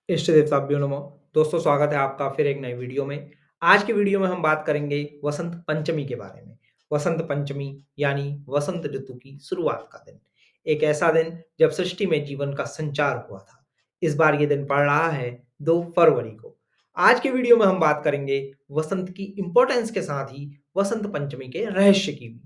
इष्ट देवताभ्यो नमः। दोस्तों स्वागत है आपका फिर एक नई वीडियो में। आज की वीडियो में हम बात करेंगे वसंत पंचमी के बारे में। वसंत पंचमी यानी वसंत ऋतु की शुरुआत का दिन। एक ऐसा दिन जब सृष्टि में जीवन का संचार हुआ था। इस बार ये दिन पड़ रहा है 2 फरवरी को। आज के वीडियो में हम बात करेंगे वसंत की इम्पोर्टेंस के साथ ही वसंत पंचमी के रहस्य की भी।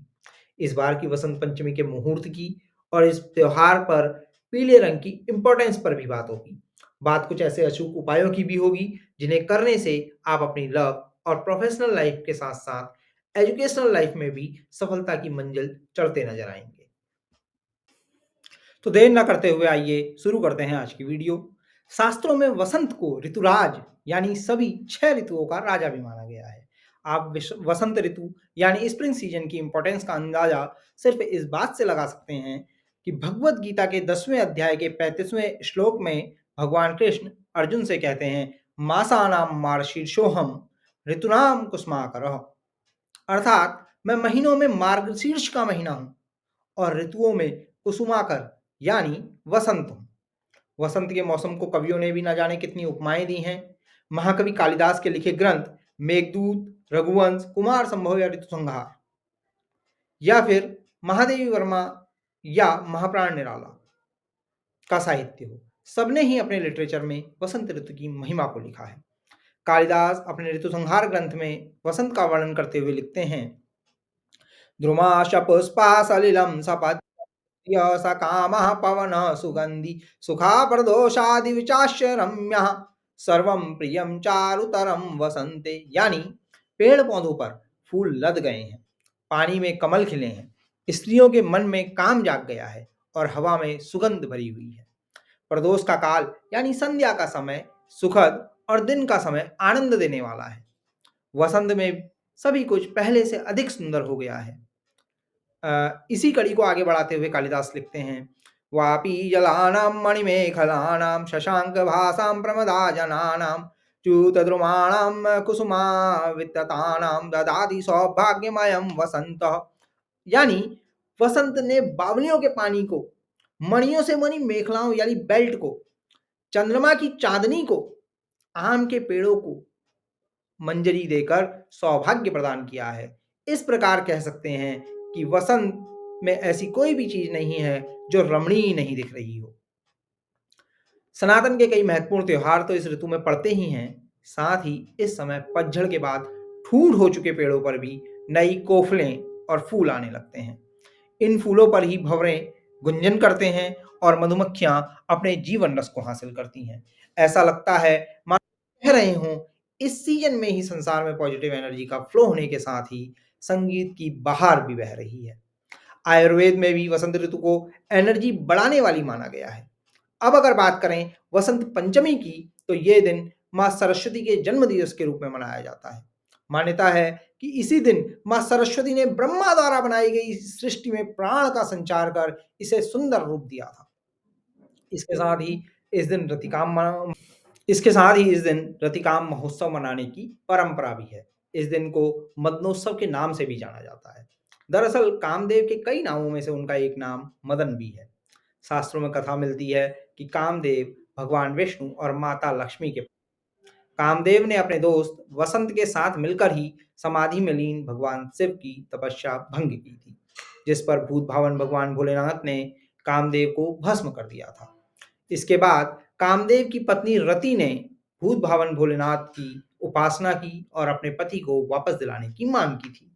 इस बार की वसंत पंचमी के मुहूर्त की और इस त्योहार पर पीले रंग की इम्पोर्टेंस पर भी बात होगी। बात कुछ ऐसे अचूक उपायों की भी होगी जिन्हें करने से आप अपनी लव और प्रोफेशनल लाइफ के साथ-साथ एजुकेशनल लाइफ में भी सफलता की मंजिल चढ़ते नजर आएँगे। तो देर ना करते हुए आइए शुरू करते हैं आज की वीडियो। शास्त्रों में वसंत को ऋतुराज यानी सभी 6 ऋतुओं का राजा भी माना गया है। आप वसंत ऋतु यानी स्प्रिंग सीजन की इंपॉर्टेंस का अंदाजा सिर्फ इस बात से लगा सकते हैं कि भगवत गीता के 10वें अध्याय के 35वें श्लोक में भगवान कृष्ण अर्जुन से कहते हैं मासानाम मार्गशीर्षोहम ऋतुनाम कुसुमाकरः, अर्थात मैं महीनों में मार्गशीर्ष का महीना हूँ और ऋतुओं में कुसुमाकर यानी वसंत हूँ। वसंत के मौसम को कवियों ने भी ना जाने कितनी उपमाएं दी हैं। महाकवि कालिदास के लिखे ग्रंथ मेघदूत, रघुवंश, कुमार संभव या ऋतुसंहार या फिर महादेवी वर्मा या महाप्राण निराला का साहित्य हो, सबने ही अपने लिटरेचर में वसंत ऋतु की महिमा को लिखा है। कालिदास अपने ऋतुसंहार ग्रंथ में वसंत का वर्णन करते हुए लिखते हैं ध्रुमाश पुष्पा सलिलम सपत्य सकामः पवनः सुगंधि सुखा प्रदोषादि विचाश्य रम्यः सर्वं प्रियं चारुतरं वसंते, यानी पेड़ पौधों पर फूल लद गए हैं, पानी में कमल खिले हैं, स्त्रियों के मन में काम जाग गया है और हवा में सुगंध भरी हुई है। प्रदोष का काल यानी संध्या का समय सुखद और दिन का समय आनंद देने वाला है। वसंत में सभी कुछ पहले से अधिक सुंदर हो गया है। इसी कड़ी को आगे बढ़ाते हुए कालिदास लिखते हैं वापी जलानां मणिमेखलानां शशांक भासां प्रमदा जनानां च्यूतद्रुमाणां कुसुमाविततानां ददाति सौभाग्यमयं वसंतः, यानी वसंत ने बावलियों के पानी को, मणियों से बनी मेखलाओं यानी बेल्ट को, चंद्रमा की चांदनी को, आम के पेड़ों को मंजरी देकर सौभाग्य प्रदान किया है। इस प्रकार कह सकते हैं कि वसंत में ऐसी कोई भी चीज नहीं है जो रमणीय नहीं दिख रही हो। सनातन के कई महत्वपूर्ण त्योहार तो इस ऋतु में पड़ते ही हैं। साथ ही इस समय पतझड़ के बाद ठूंठ हो चुके पेड़ों पर भी नई कोफलें और फूल आने लगते हैं। इन फूलों पर ही भंवरें गुंजन करते हैं और मधुमक्खियां अपने जीवन रस को हासिल करती हैं। ऐसा लगता है मानो कह रहे हों इस सीजन में ही संसार में पॉजिटिव एनर्जी का फ्लो होने के साथ ही संगीत की बहार भी बह रही है। आयुर्वेद में भी वसंत ऋतु को एनर्जी बढ़ाने वाली माना गया है। अब अगर बात करें वसंत पंचमी की, तो ये दिन माँ सरस्वती के जन्म दिवस के रूप में मनाया जाता है। मान्यता है कि इसी दिन माँ सरस्वती ने ब्रह्मा द्वारा बनाई गई सृष्टि में प्राण का संचार कर इसे सुंदर रूप दिया था। इसके साथ ही इस दिन इसके साथ ही इस दिन रतिकाम महोत्सव मनाने की परंपरा भी है। इस दिन को मदनोत्सव के नाम से भी जाना जाता है। दरअसल कामदेव के कई नामों में से उनका एक नाम मदन भी है। शास्त्रों में कथा मिलती है कि कामदेव भगवान विष्णु और माता लक्ष्मी के, कामदेव ने अपने दोस्त वसंत के साथ मिलकर ही समाधि में लीन भगवान शिव की तपस्या भंग की थी, जिस पर भूत भावन भगवान भोलेनाथ ने कामदेव को भस्म कर दिया था। इसके बाद कामदेव की पत्नी रति ने भूत भावन भोलेनाथ की उपासना की और अपने पति को वापस दिलाने की मांग की थी।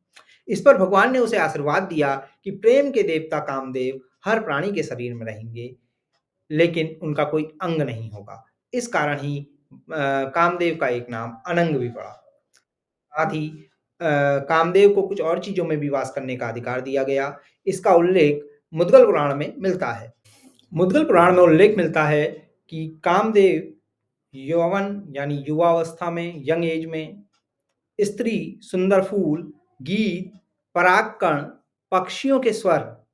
इस पर भगवान ने उसे आशीर्वाद दिया कि प्रेम के देवता कामदेव हर प्राणी के शरीर में रहेंगे, लेकिन उनका कोई अंग नहीं होगा। इस कारण ही कामदेव का एक नाम अनंग भी पड़ा। साथ ही कामदेव को कुछ और चीज़ों में भी वास करने का अधिकार दिया गया। इसका उल्लेख मुद्गल पुराण में मिलता है। मुद्गल पुराण में उल्लेख मिलता है कि कामदेव यौवन यानी युवावस्था में, यंग एज में, स्त्री, सुंदर फूल, गीत, परागकण, पक्षियों के स्वर,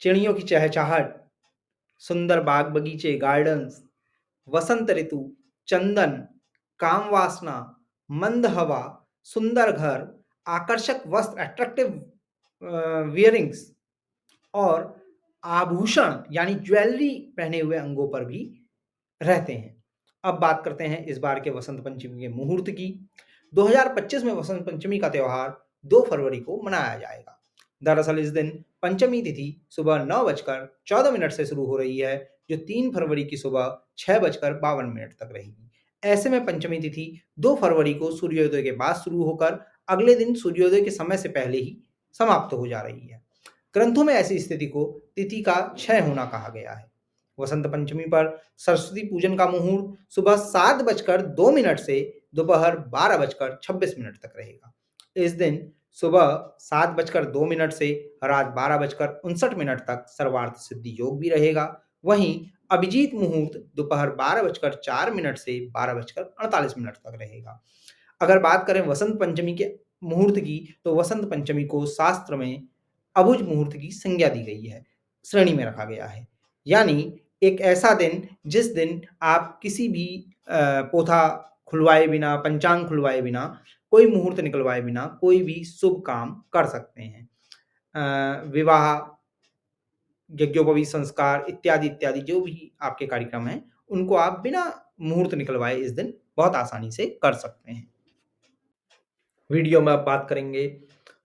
चिड़ियों की चहचहाहट, सुंदर बाग बगीचे गार्डन्स, वसंत ऋतु, चंदन, काम वासना, मंद हवा, सुंदर घर, आकर्षक वस्त्र अट्रैक्टिव वियरिंग्स और आभूषण यानी ज्वेलरी पहने हुए अंगों पर भी रहते हैं। अब बात करते हैं इस बार के वसंत पंचमी के मुहूर्त की। 2025 में वसंत पंचमी का त्योहार 2 फरवरी को मनाया जाएगा। दरअसल इस दिन पंचमी तिथि सुबह 9:14 से शुरू हो रही है, जो 3 फरवरी की सुबह 6:52 तक रहेगी। ऐसे में पंचमी तिथि 2 फरवरी को सूर्योदय के बाद शुरू होकर अगले दिन सूर्योदय के समय से पहले ही समाप्त हो जा रही है। ग्रंथों में ऐसी स्थिति को तिथि का क्षय होना कहा गया है। वसंत पंचमी पर सरस्वती पूजन का मुहूर्त सुबह 7:02 से दोपहर 12:26 तक रहेगा। इस दिन सुबह 7:02 से रात 12:59 तक सर्वार्थ सिद्धि योग भी रहेगा। वहीं अभिजीत मुहूर्त दोपहर 12:04 से 12:48 तक रहेगा। अगर बात करें वसंत पंचमी के मुहूर्त की, तो वसंत पंचमी को शास्त्र में अभुज मुहूर्त की संज्ञा दी गई है, श्रेणी में रखा गया है। यानी एक ऐसा दिन जिस दिन आप किसी भी पोथा खुलवाए बिना, पंचांग खुलवाए बिना, कोई मुहूर्त निकलवाए बिना कोई भी शुभ काम कर सकते हैं। विवाह, यज्ञोपवीत संस्कार इत्यादि इत्यादि जो भी आपके कार्यक्रम हैं, उनको आप बिना मुहूर्त निकलवाए इस दिन बहुत आसानी से कर सकते हैं। वीडियो में अब बात करेंगे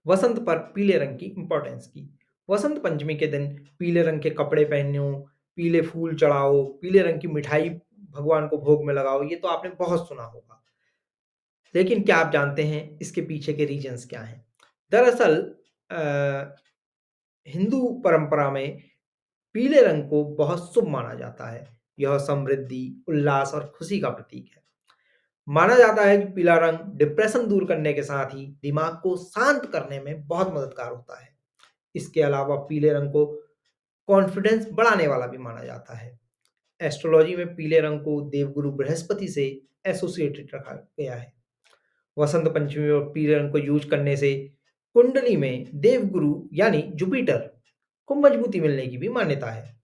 वसंत पर पीले रंग की इम्पोर्टेंस की। वसंत पंचमी के दिन पीले रंग के कपड़े पहनो, पीले फूल चढ़ाओ, पीले रंग की मिठाई भगवान को भोग में लगाओ, ये तो आपने बहुत सुना होगा। लेकिन क्या आप जानते हैं इसके पीछे के रीजंस क्या हैं? दरअसल अ, हिंदू परंपरा में पीले रंग को बहुत शुभ माना जाता है। यह समृद्धि, उल्लास और खुशी का प्रतीक है। माना जाता है कि पीला रंग डिप्रेशन दूर करने के साथ ही दिमाग को शांत करने में बहुत मददगार होता है। इसके अलावा पीले रंग को कॉन्फिडेंस बढ़ाने वाला भी माना जाता है। एस्ट्रोलॉजी में पीले रंग को देवगुरु बृहस्पति से एसोसिएटेड रखा गया है। वसंत पंचमी और पीले रंग को यूज करने से कुंडली में देवगुरु यानी जुपिटर को मजबूती मिलने की भी मान्यता है।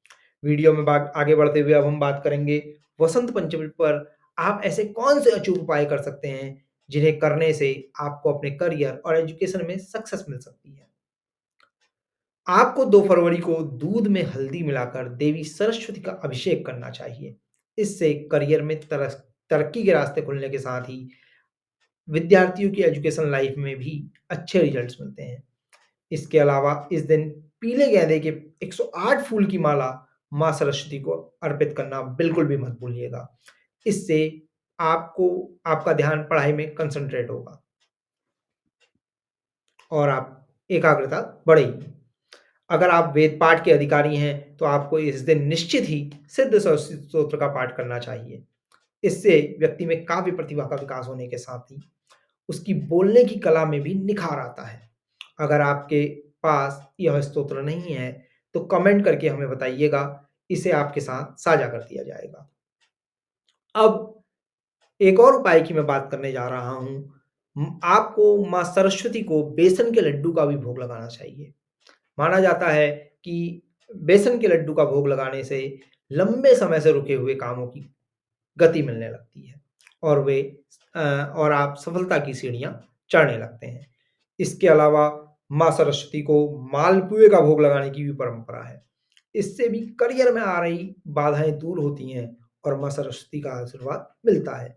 वीडियो में आगे बढ़ते हुए अब हम बात करेंगे वसंत पंचमी पर आप ऐसे कौन से अचूक उपाय कर सकते हैं जिन्हें करने से आपको अपने करियर और एजुकेशन में सक्सेस मिल सकती है। आपको 2 फरवरी को दूध में हल्दी मिलाकर देवी सरस्वती का अभिषेक करना चाहिए। इससे करियर में तरक्की के रास्ते खुलने के साथ ही विद्यार्थियों की एजुकेशन लाइफ में भी अच्छे रिजल्ट्स मिलते हैं। इसके अलावा इस दिन पीले गेंदे के 108 फूल की माला माँ सरस्वती को अर्पित करना बिल्कुल भी मत भूलिएगा। इससे आपको आपका ध्यान पढ़ाई में कंसंट्रेट होगा और आप एकाग्रता बढ़ेगी। अगर आप वेद पाठ के अधिकारी हैं, तो आपको इस दिन निश्चित ही सिद्ध सरस्वती स्तोत्र का पाठ करना चाहिए। इससे व्यक्ति में काव्य प्रतिभा का विकास होने के साथ ही उसकी बोलने की कला में भी निखार आता है। अगर आपके पास यह स्तोत्र नहीं है, तो कमेंट करके हमें बताइएगा, इसे आपके साथ साझा कर दिया जाएगा। अब एक और उपाय की मैं बात करने जा रहा हूँ। आपको माँ सरस्वती को बेसन के लड्डू का भी भोग लगाना चाहिए। माना जाता है कि बेसन के लड्डू का भोग लगाने से लंबे समय से रुके हुए कामों की गति मिलने लगती है और और आप सफलता की सीढ़ियाँ चढ़ने लगते हैं। इसके अलावा माँ सरस्वती को मालपुए का भोग लगाने की भी परंपरा है। इससे भी करियर में आ रही बाधाएँ दूर होती हैं और माँ सरस्वती का आशीर्वाद मिलता है।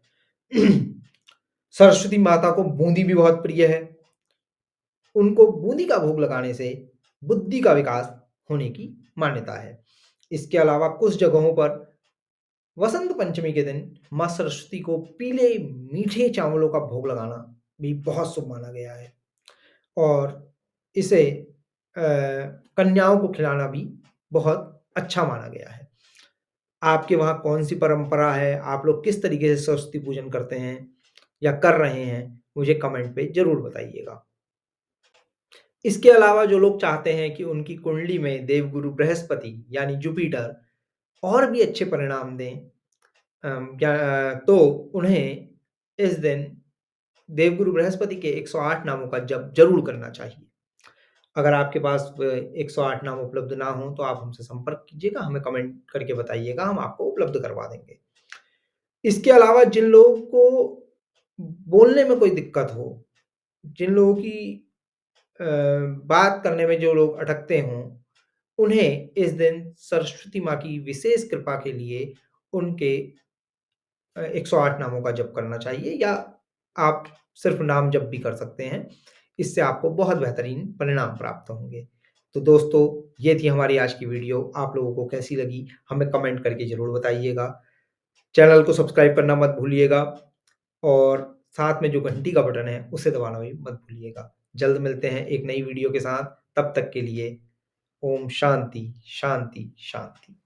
सरस्वती माता को बूंदी भी बहुत प्रिय है। उनको बूंदी का भोग लगाने से बुद्धि का विकास होने की मान्यता है। इसके अलावा कुछ जगहों पर वसंत पंचमी के दिन माँ सरस्वती को पीले मीठे चावलों का भोग लगाना भी बहुत शुभ माना गया है और इसे कन्याओं को खिलाना भी बहुत अच्छा माना गया है। आपके वहाँ कौन-सी परंपरा है? आप लोग किस तरीके से सरस्वती पूजन करते हैं या कर रहे हैं? मुझे कमेंट पे ज़रूर बताइएगा। इसके अलावा जो लोग चाहते हैं कि उनकी कुंडली में देवगुरु बृहस्पति यानी जुपिटर और भी अच्छे परिणाम दें, तो उन्हें इस दिन देवगुरु बृहस्पति के 108 नामों का जप ज़रूर करना चाहिए। अगर आपके पास 108 नाम उपलब्ध ना हों, तो आप हमसे संपर्क कीजिएगा, हमें कमेंट करके बताइएगा, हम आपको उपलब्ध करवा देंगे। इसके अलावा जिन लोगों को बोलने में कोई दिक्कत हो, जिन लोगों की अ, बात करने में जो लोग अटकते हों, उन्हें इस दिन सरस्वती माँ की विशेष कृपा के लिए उनके 108 नामों का जप करना चाहिए या आप सिर्फ़ नाम जप भी कर सकते हैं। इससे आपको बहुत बेहतरीन परिणाम प्राप्त होंगे। तो दोस्तों, ये थी हमारी आज की वीडियो। आप लोगों को कैसी लगी, हमें कमेंट करके ज़रूर बताइएगा। चैनल को सब्सक्राइब करना मत भूलिएगा और साथ में जो घंटी का बटन है, उसे दबाना भी मत भूलिएगा। जल्द मिलते हैं एक नई वीडियो के साथ, तब तक के लिए ओम शांति, शांति, शांति।